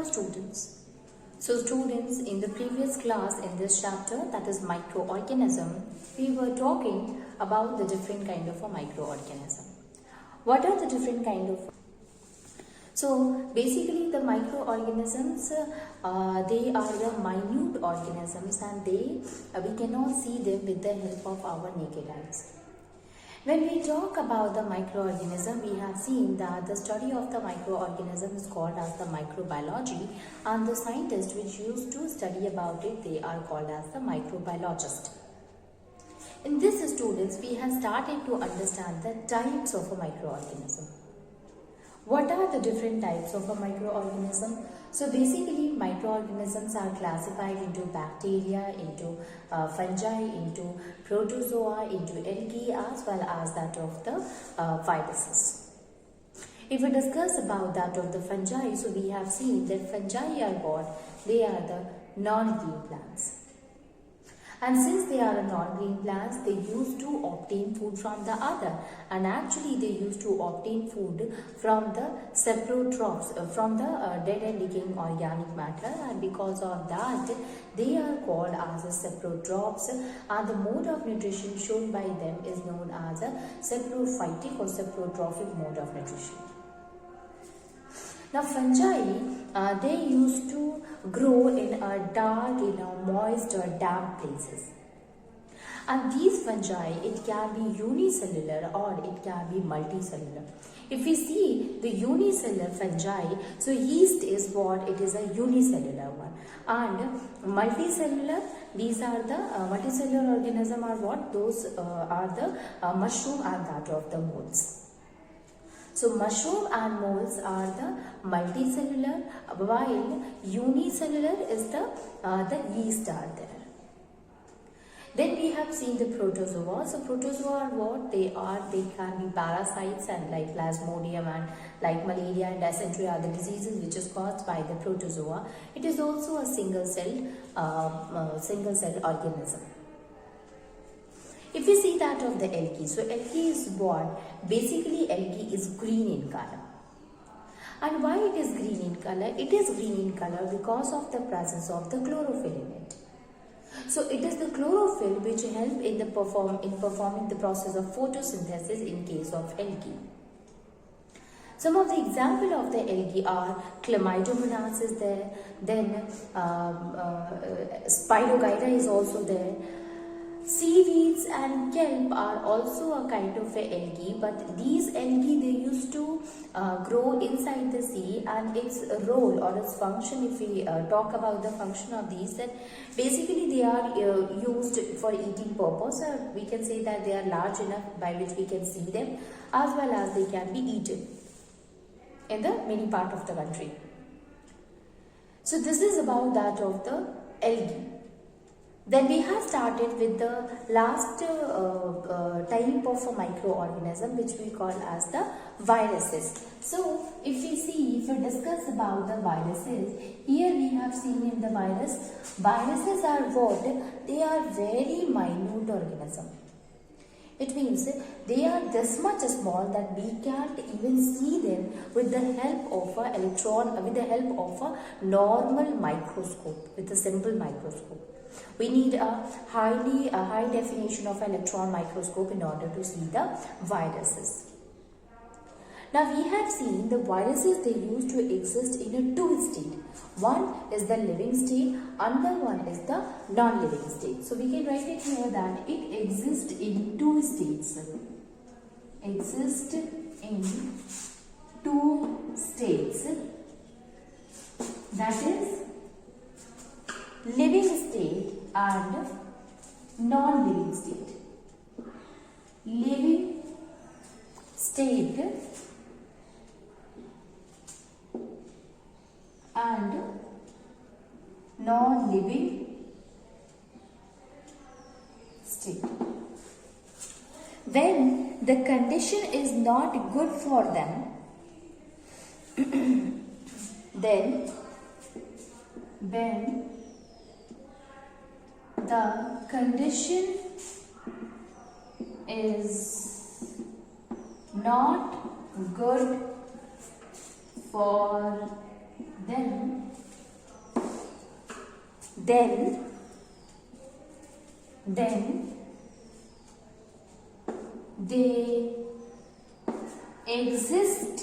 students. So students, in the previous class in this chapter, that is microorganism, we were talking about the different kind of a microorganism. What are the different kind of? So basically the microorganisms, they are the minute organisms, and we cannot see them with the help of our naked eyes. When we talk about the microorganism, we have seen that the study of the microorganism is called as the microbiology, and the scientists which used to study about it, they are called as the microbiologist. In this, students, we have started to understand the types of a microorganism. What are the different types of a microorganism? So basically, microorganisms are classified into bacteria, into fungi, into protozoa, into algae, as well as that of the viruses. If we discuss about that of the fungi, so we have seen that fungi are what? They are the non-green plants. And since they are non-green plants, they used to obtain food from the other, and actually they used to obtain food from the saprotrophs, from the dead and decaying organic matter, and because of that they are called as a saprotrophs, and the mode of nutrition shown by them is known as a saprophytic or saprotrophic mode of nutrition. Now fungi, they used to grow in a dark, in a moist or damp places. And these fungi, it can be unicellular or it can be multicellular. If we see the unicellular fungi, so yeast is what? It is a unicellular one. And multicellular, these are the multicellular organism are what? Those are the mushroom and that of the molds. So mushroom and molds are the multicellular, while unicellular is the yeast are there. Then we have seen the protozoa. So protozoa are what? They can be parasites, and like plasmodium and like malaria and dysentery are the diseases which is caused by the protozoa. It is also a single cell organism. If we see that of the algae, so algae is what? Basically algae is green in color. And why it is green in color? It is green in color because of the presence of the chlorophyll in it. So it is the chlorophyll which help in performing the process of photosynthesis in case of algae. Some of the example of the algae are Chlamydomonas is there, then Spirogyra is also there. Seaweeds and kelp are also a kind of a algae, but these algae, they used to grow inside the sea, and its role or its function, if we talk about the function of these, then basically they are used for eating purpose, or we can say that they are large enough by which we can see them, as well as they can be eaten in the many part of the country. So this is about that of the algae. Then we have started with the last type of a microorganism which we call as the viruses. So if we discuss about the viruses, here we have seen in the viruses are what? They are very minute organism. It means they are this much small that we can't even see them with the help of a normal microscope, with a simple microscope. We need a high definition of electron microscope in order to see the viruses. Now we have seen the viruses, they used to exist in a two state. One is the living state, another one is the non-living state. So we can write it here that it exists in two states. Exist in two states. That is living state and non-living state. Living state and non-living state. When the condition is not good for them, then when the condition is not good for them, then they exist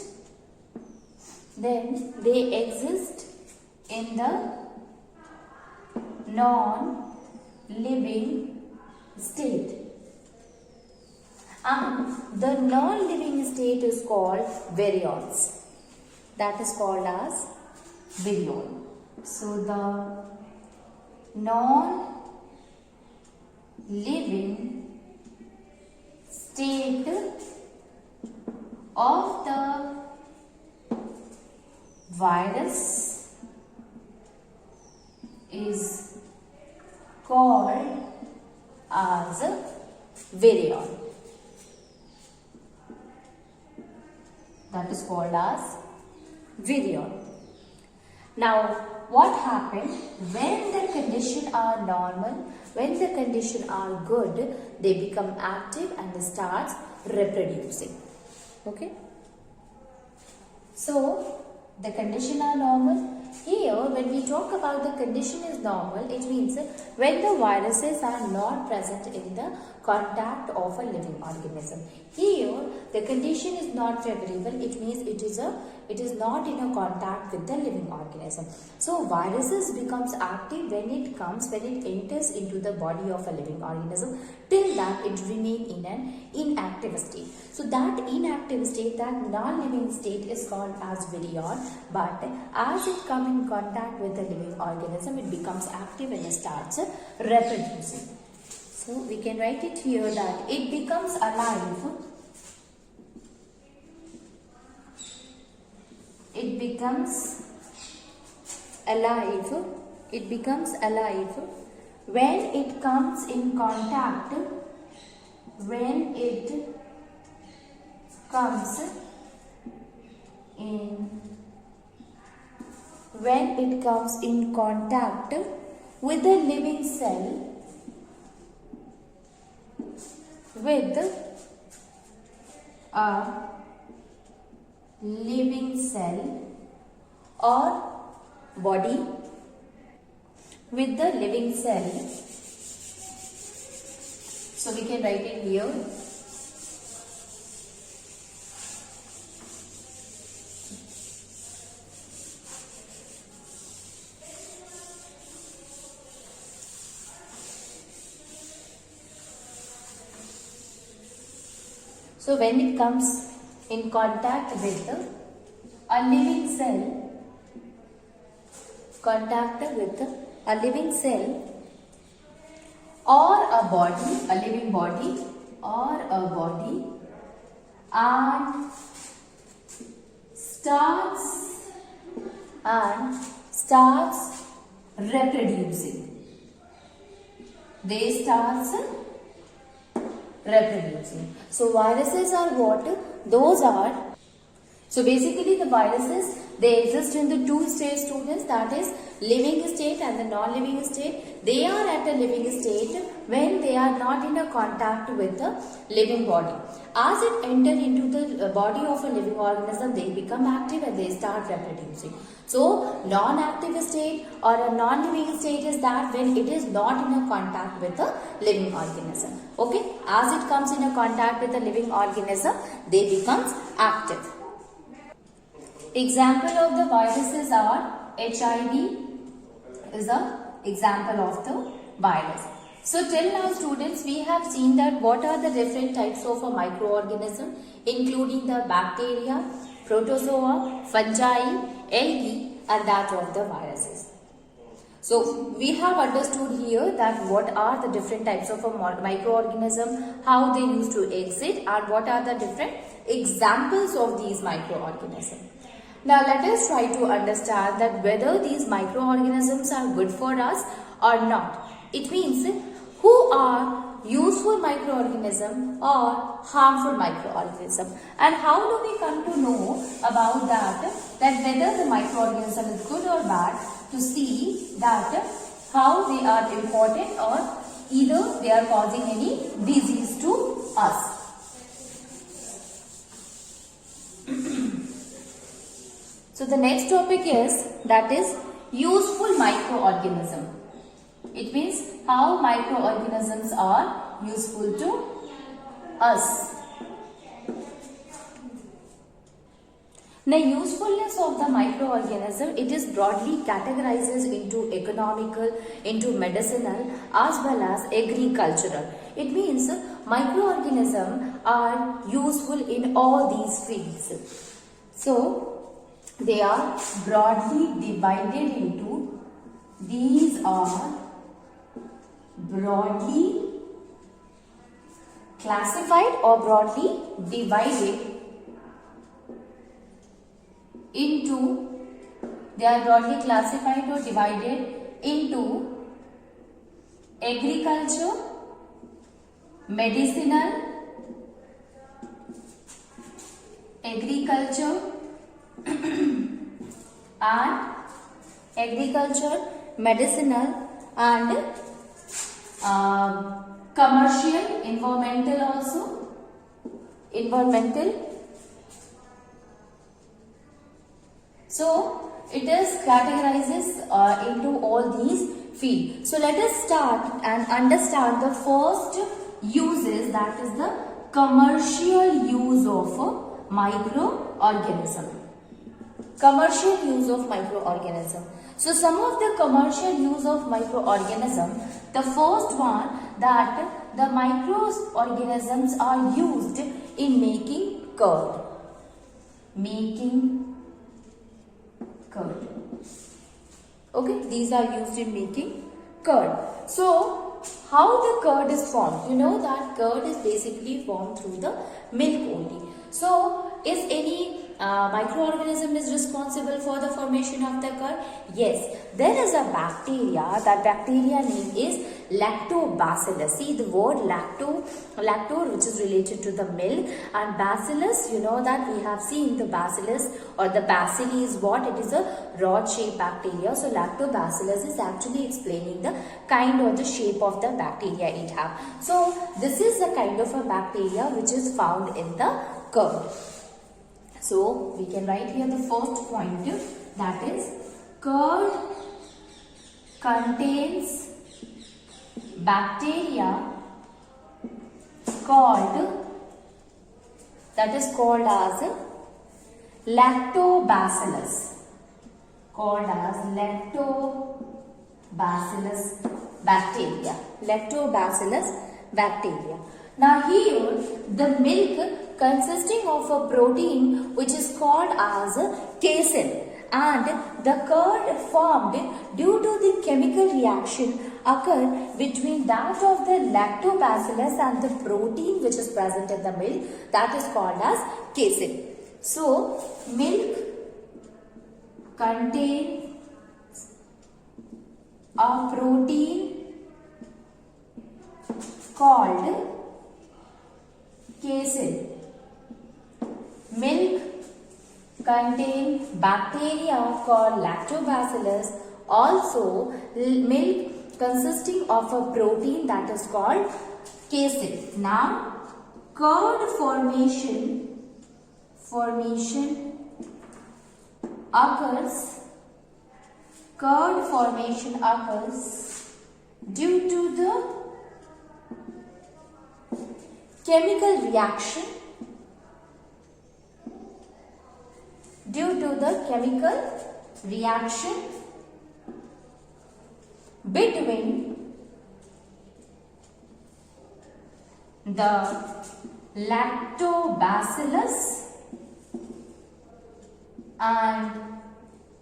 in the non-living state, and the non-living state is called virions. That is called as virion. So the non-living state of the virus is called as virion. That is called as virion. Now, what happened when the conditions are normal, when the conditions are good, they become active and they start reproducing. Okay? So, the conditions are normal. Here, when we talk about the condition is normal, it means when the viruses are not present in the contact of a living organism. Here, the condition is not favorable. It means it is not in a contact with the living organism. So, viruses becomes active when it enters into the body of a living organism. Till that, it remains in an inactive state. So, that inactive state, that non-living state is called as virion. But as it comes in contact with the living organism, it becomes active and it starts reproducing. So, we can write it here that it becomes alive. It becomes alive when it comes in contact with the living cell, with a living cell or body, with the living cell. So we can write it here. So when it comes in contact with a living cell, or a body, a living body or a body, and starts reproducing. They starts reproducing. So viruses are what? Those are, so basically the viruses, they exist in the two states, students, that is living state and the non-living state. They are at a living state when they are not in a contact with the living body. As it enters into the body of a living organism, they become active and they start reproducing. So, non-active state or a non-living state is that when it is not in a contact with the living organism. Okay, as it comes in a contact with the living organism, they becomes active. Example of the viruses are HIV is an example of the virus. So till now, students, we have seen that what are the different types of a microorganism, including the bacteria, protozoa, fungi, algae, and that of the viruses. So we have understood here that what are the different types of a microorganism, how they used to exist, and what are the different examples of these microorganisms. Now let us try to understand that whether these microorganisms are good for us or not. It means who are useful microorganism or harmful microorganism, and how do we come to know about that whether the microorganism is good or bad, to see that how they are important or either they are causing any disease to us. So the next topic is, that is useful microorganism. It means how microorganisms are useful to us. The usefulness of the microorganism, it is broadly categorized into economical, into medicinal as well as agricultural. It means microorganisms are useful in all these fields. So, they are broadly divided into, these are broadly classified or broadly divided into, they are broadly classified or divided into agriculture, medicinal, medicinal and commercial, environmental also, So, it is categorizes into all these fields. So, let us start and understand the first uses, that is the commercial use of a microorganism. Commercial use of microorganism. So, some of the commercial use of microorganism, the first one, that the microorganisms are used in making curd. Okay, these are used in making curd. So, how the curd is formed? You know that curd is basically formed through the milk only. So, is any microorganism is responsible for the formation of the curd? Yes, there is a bacteria. That bacteria name is lactobacillus. See the word lacto, which is related to the milk, and bacillus, you know that we have seen the bacillus or the bacilli is what? It is a rod shaped bacteria. So lactobacillus is actually explaining the kind or the shape of the bacteria it have. So this is a kind of a bacteria which is found in the curd. So we can write here the first point, that is curd contains bacteria called, that is called as lactobacillus, lactobacillus bacteria. Now here the milk consisting of a protein which is called as casein, and the curd formed due to the chemical reaction occur between that of the lactobacillus and the protein which is present in the milk, that is called as casein. So milk contains a protein called casein. Milk contains bacteria called lactobacillus. Also, milk consisting of a protein that is called casein. Now, curd formation occurs due to the chemical reaction between the lactobacillus and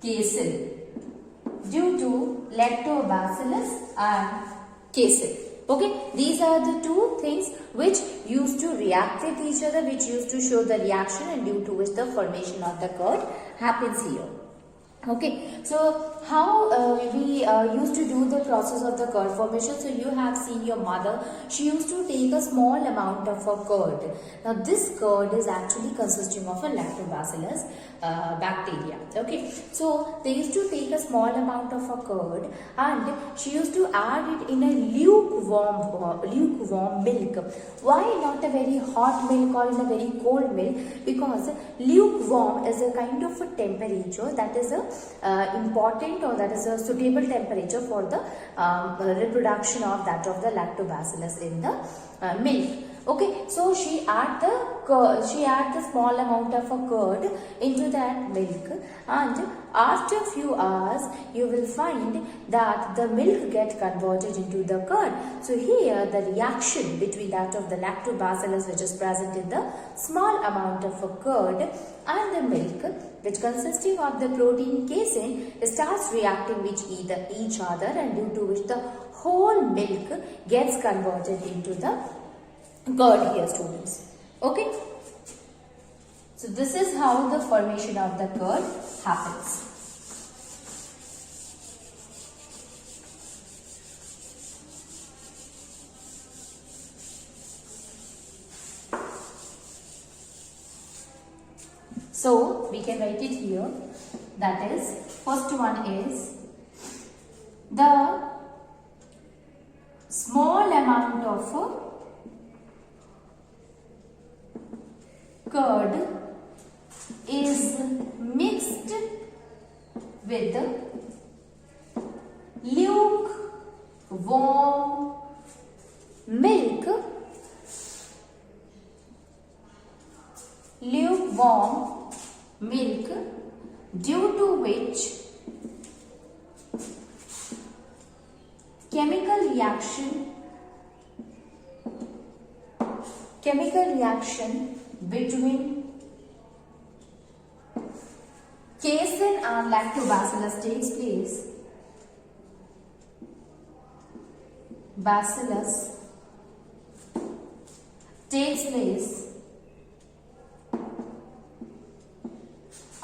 casein, Okay, these are the two things which used to react with each other, which used to show the reaction and due to which the formation of the curd happens here. Okay, so how we used to do the process of the curd formation. So you have seen your mother, she used to take a small amount of a curd. Now this curd is actually consisting of a lactobacillus bacteria. Okay, so they used to take a small amount of a curd and she used to add it in a lukewarm milk. Why not a very hot milk or in a very cold milk? Because lukewarm is a kind of a temperature, that is a important, or that is a suitable temperature for the reproduction of that of the lactobacillus in the milk. Okay, so she add the small amount of a curd into that milk, and after a few hours you will find that the milk get converted into the curd. So here the reaction between that of the lactobacillus which is present in the small amount of a curd and the milk, which consisting of the protein casein, starts reacting with each other, and due to which the whole milk gets converted into the curd here, students. Okay, so this is how the formation of the curd happens. So we can write it here, that is, first one is the small amount of curd is mixed with lukewarm milk, due to which chemical reaction between casein and lactobacillus takes place.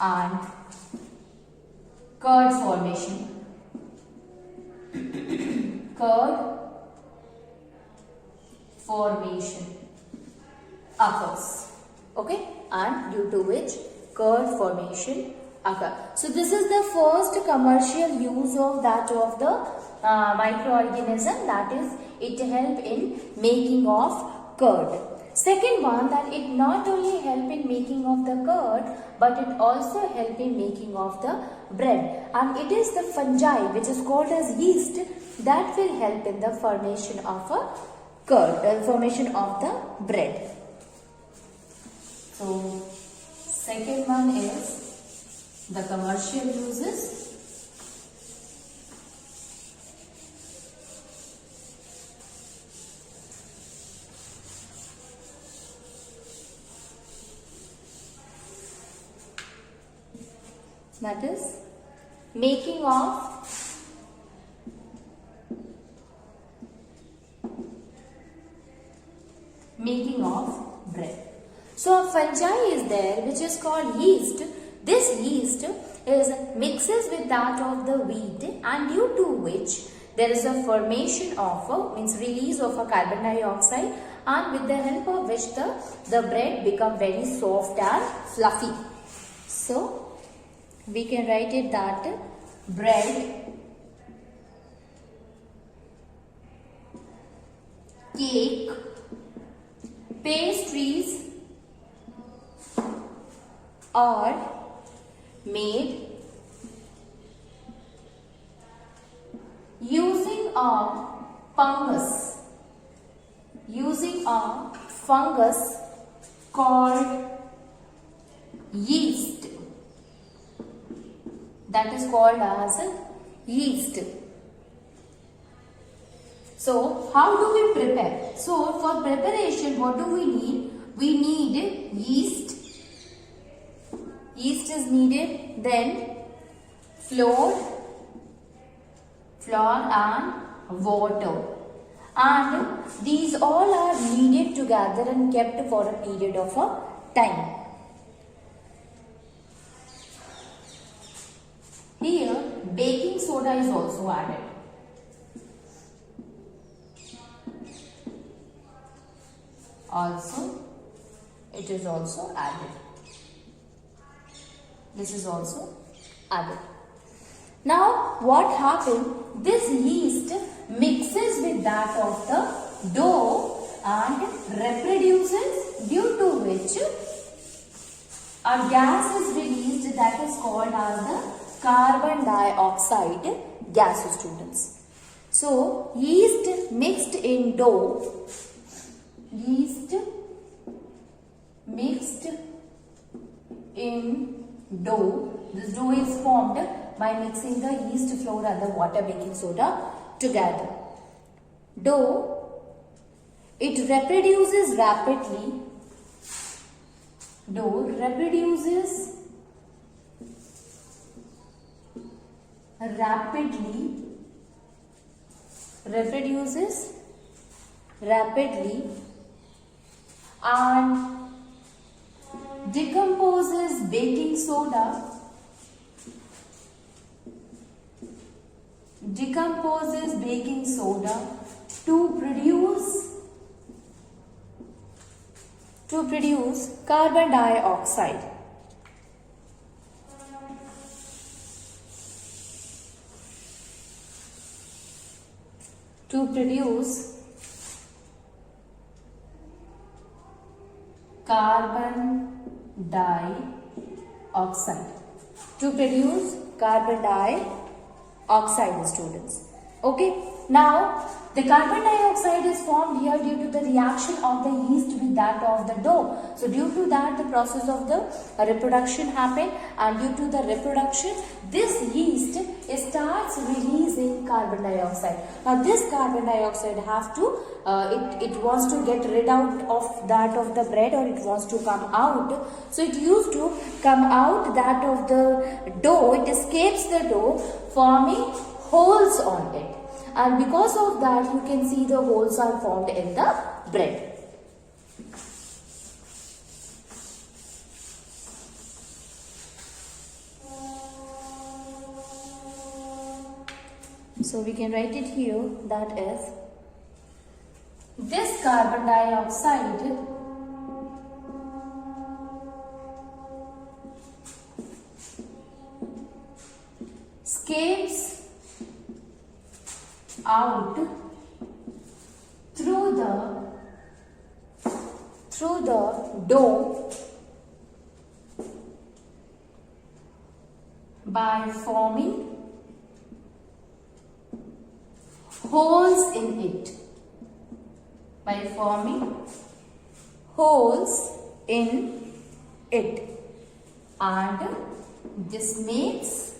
And curd formation. Occurs. Okay, and due to which curd formation occurs. So this is the first commercial use of that of the microorganism, that is, it help in making of curd. Second one, that it not only help in making of the curd, but it also help in making of the bread, and it is the fungi which is called as yeast that will help in the formation of a curd, formation of the bread. So second one is the commercial uses. That is making of bread. So a fungi is there which is called yeast. This yeast is mixes with that of the wheat, and due to which there is a formation of release of a carbon dioxide, and with the help of which the bread become very soft and fluffy. So we can write it that bread, cake, pastries are made using a fungus called yeast. That is called as yeast. So how do we prepare? So for preparation, what do we need? We need yeast. Yeast is needed. Then flour and water. And these all are kneaded together and kept for a period of a time. Here baking soda is also added. It is also added. This is also added. Now what happened? This yeast mixes with that of the dough and reproduces, due to which a gas is released that is called as the carbon dioxide gas, students. So yeast mixed in dough, yeast mixed in dough, this dough is formed by mixing the yeast flour and the water baking soda together. Dough, it reproduces rapidly, dough reproduces rapidly and decomposes baking soda to produce carbon dioxide. To produce carbon dioxide. Students. Okay. Now the carbon dioxide is formed here due to the reaction of the yeast with that of the dough. So due to that the process of the reproduction happened, and due to the reproduction this yeast starts releasing carbon dioxide. Now this carbon dioxide have to it wants to get rid out of that of the bread, or it wants to come out. So it used to come out that of the dough, it escapes the dough forming holes on it, and because of that you can see the holes are formed in the bread. So we can write it here, that is, this carbon dioxide escapes out through the dough by forming holes in it. And this makes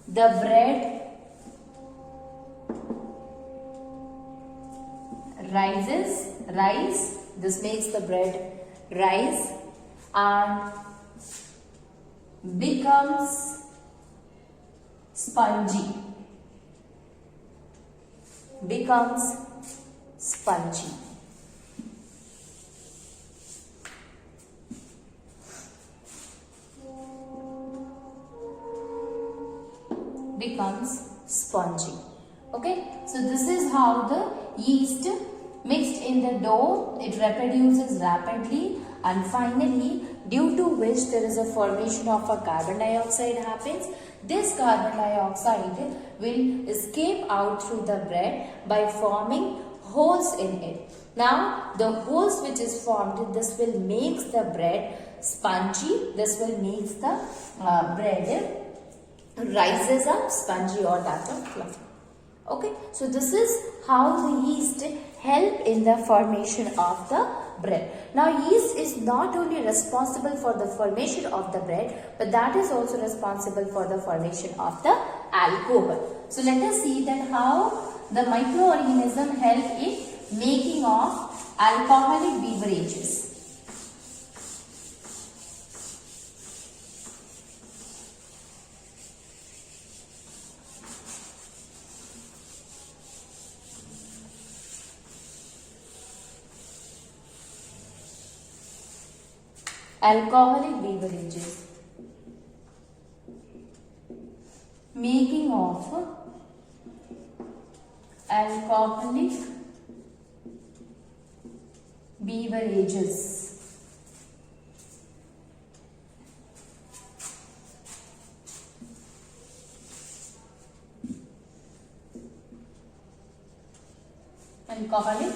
the bread rise. This makes the bread rise and becomes spongy. Becomes spongy. Okay, so this is how the yeast mixed in the dough, it reproduces rapidly, and finally due to which there is a formation of a carbon dioxide happens. This carbon dioxide will escape out through the bread by forming holes in it. Now the holes which is formed, this will make the bread spongy. This will make the bread rises up spongy or that of fluffy. Okay, so this is how the yeast help in the formation of the bread. Now yeast is not only responsible for the formation of the bread, but that is also responsible for the formation of the alcohol. So let us see that how the microorganism help in making of alcoholic beverages. Alcoholic beverages. Making of alcoholic beverages. Alcoholic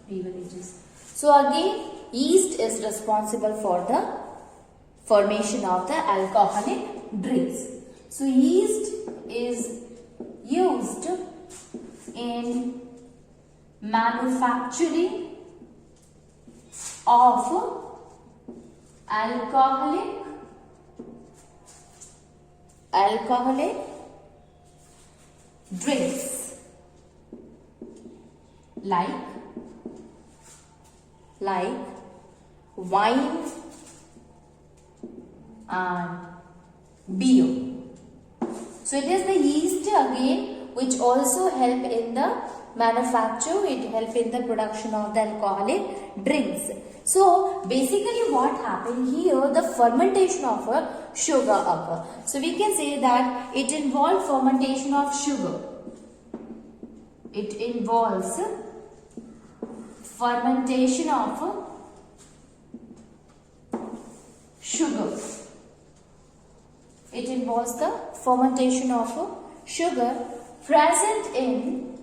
beverages. So again, yeast is responsible for the formation of the alcoholic drinks. So yeast is used in manufacturing of alcoholic drinks like wine and beer. So it is the yeast again which also help in the manufacture, it help in the production of the alcoholic drinks. So basically what happened here, the fermentation of a sugar occur. So we can say that it involves fermentation of sugar. It involves fermentation of sugar. It involves the fermentation of sugar present in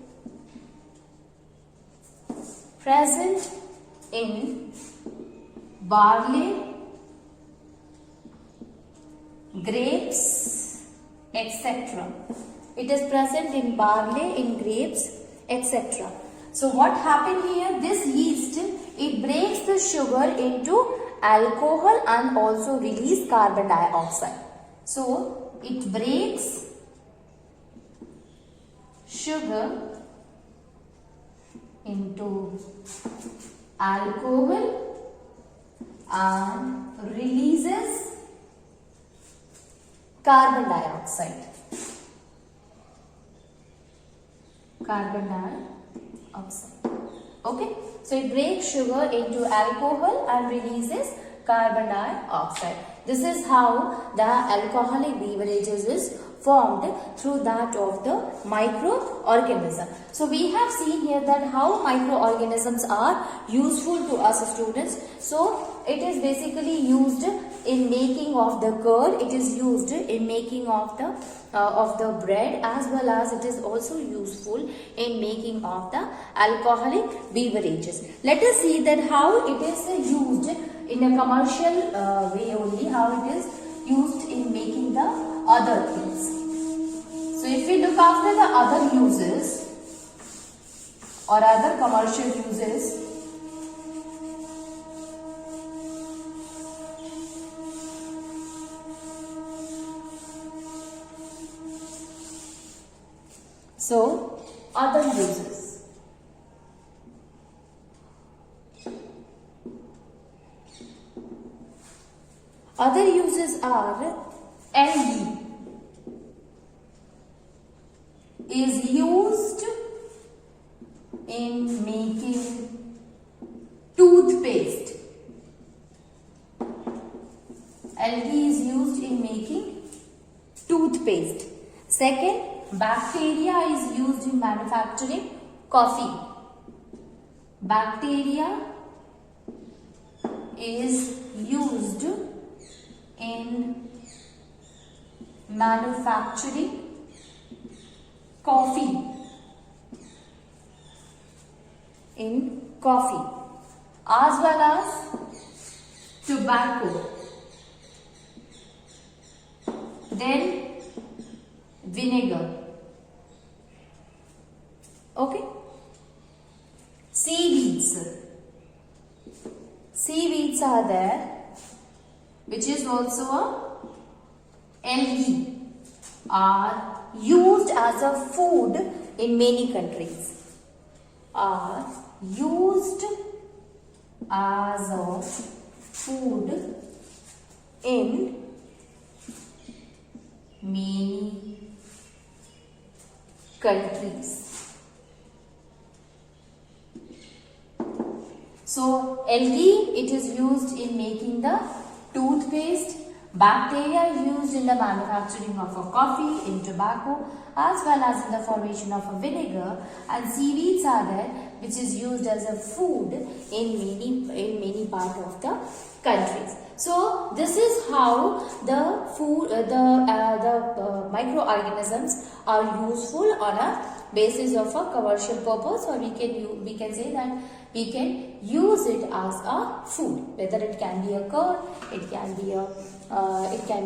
barley, grapes, etc. It is present in barley, in grapes, etc. So what happened here? This yeast, it breaks the sugar into alcohol and also release carbon dioxide. So it breaks sugar into alcohol and releases carbon dioxide. Okay, so it breaks sugar into alcohol and releases carbon dioxide. This is how the alcoholic beverages is formed through that of the microorganism. So we have seen here that how microorganisms are useful to us students. So it is basically used in making of the curd, it is used in making of the bread, as well as it is also useful in making of the alcoholic beverages. Let us see that how it is used in a commercial way only, how it is used in making the other things. So if we look after the other uses or other commercial uses, so other uses. Other uses are LD is used in making toothpaste. LD is used in making toothpaste. Second, bacteria is used in manufacturing coffee. Bacteria is used in manufacturing coffee. As well as tobacco, then vinegar. Okay. Seaweeds are there, which is also a LD, are used as a food in many countries. Are used as a food in many countries. So LD, it is used in making the toothpaste. Bacteria is used in the manufacturing of a coffee, in tobacco, as well as in the formation of a vinegar. And seaweeds are there, which is used as a food in many part of the countries. So this is how the food, the microorganisms are useful on a basis of a commercial purpose, or we can say that we can use it as a food, whether it can be a curd, it can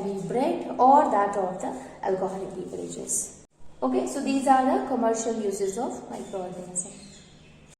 be bread, or that of the alcoholic beverages. Okay, so these are the commercial uses of microorganism.